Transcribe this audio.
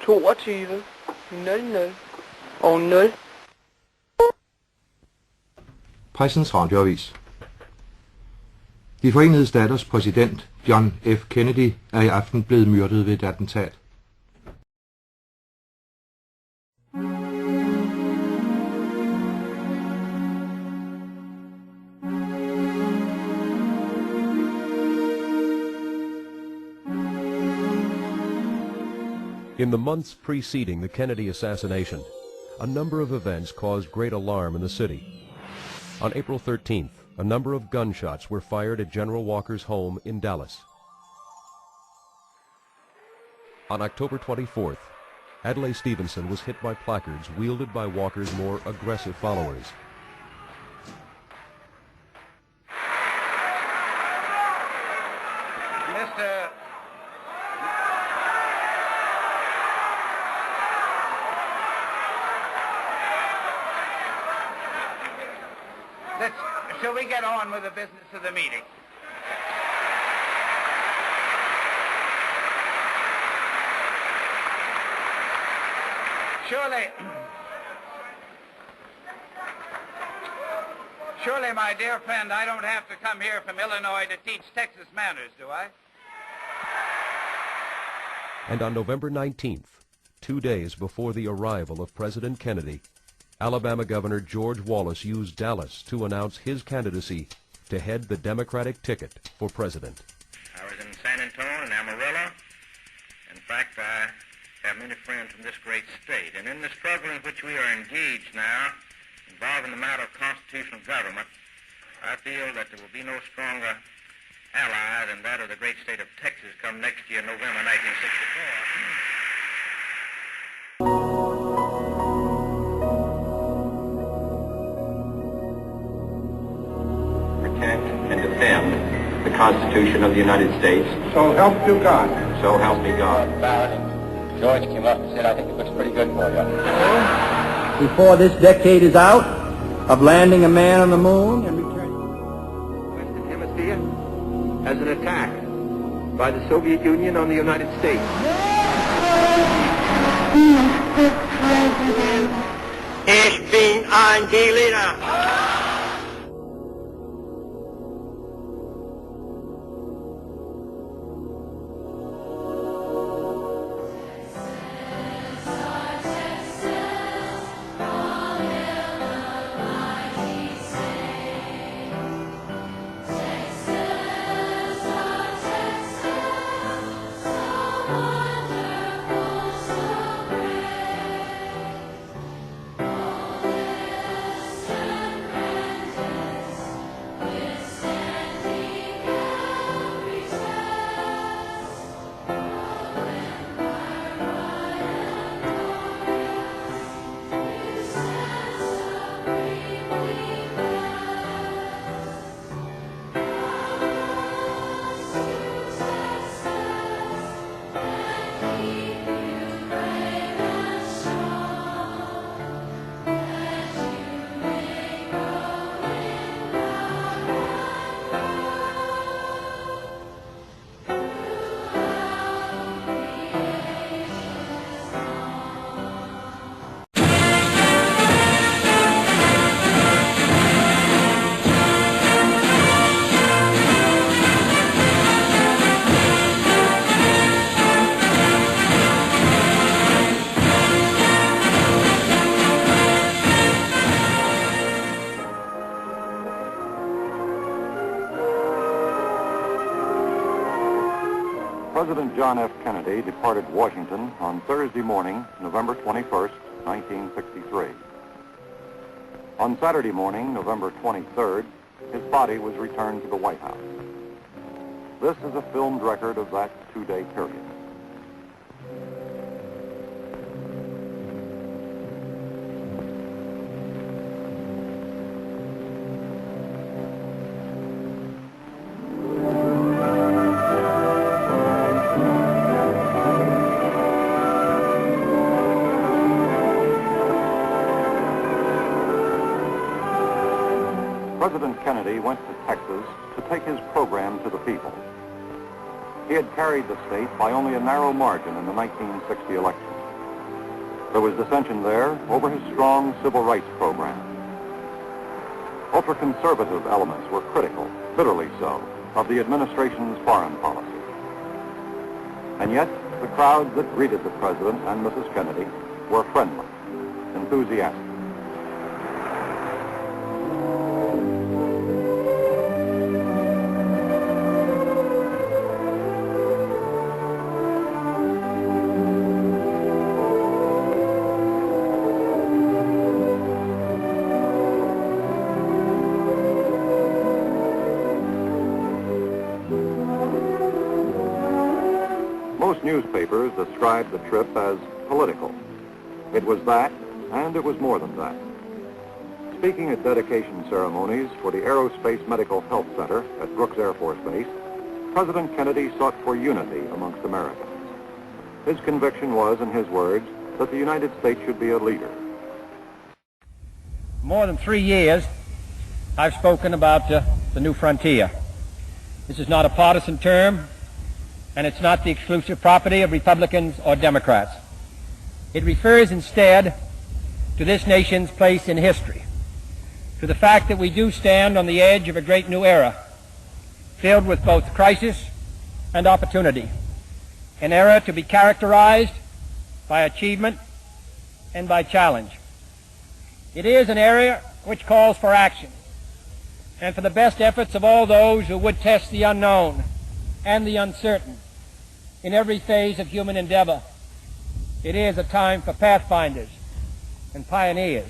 22, 00 og 0. Pressens radioavis. De Forenede Staters præsident John F. Kennedy er i aften blevet myrdet ved et attentat. In the months preceding the Kennedy assassination, a number of events caused great alarm in the city. On April 13th, a number of gunshots were fired at General Walker's home in Dallas. On October 24th, Adlai Stevenson was hit by placards wielded by Walker's more aggressive followers. Shall we get on with the business of the meeting? Surely, my dear friend, I don't have to come here from Illinois to teach Texas manners, do I? And on November 19th, 2 days before the arrival of President Kennedy, Alabama Governor George Wallace used Dallas to announce his candidacy to head the Democratic ticket for president. I was in San Antonio and Amarillo. In fact, I have many friends from this great state. And in the struggle in which we are engaged now, involving the matter of constitutional government, I feel that there will be no stronger ally than that of the great state of Texas come next year, November 1964. And defend the Constitution of the United States. So help you God. So help me God. George came up and said, I think it looks pretty good for you. Before this decade is out, of landing a man on the moon and returning. Western Hemisphere as an attack by the Soviet Union on the United States. Mr. President. Ich bin ein Berliner. President John F. Kennedy departed Washington on Thursday morning, November 21st, 1963. On Saturday morning, November 23rd, his body was returned to the White House. This is a filmed record of that two-day period. President Kennedy went to Texas to take his program to the people. He had carried the state by only a narrow margin in the 1960 election. There was dissension there over his strong civil rights program. Ultra-conservative elements were critical, bitterly so, of the administration's foreign policy. And yet, the crowds that greeted the President and Mrs. Kennedy were friendly, enthusiastic. Most newspapers described the trip as political. It was that, and it was more than that. Speaking at dedication ceremonies for the Aerospace Medical Health Center at Brooks Air Force Base, President Kennedy sought for unity amongst Americans. His conviction was, in his words, that the United States should be a leader. More than 3 years, I've spoken about the new frontier. This is not a partisan term, and it's not the exclusive property of Republicans or Democrats. It refers instead to this nation's place in history, to the fact that we do stand on the edge of a great new era, filled with both crisis and opportunity, an era to be characterized by achievement and by challenge. It is an era which calls for action and for the best efforts of all those who would test the unknown and the uncertain in every phase of human endeavor. It is a time for pathfinders and pioneers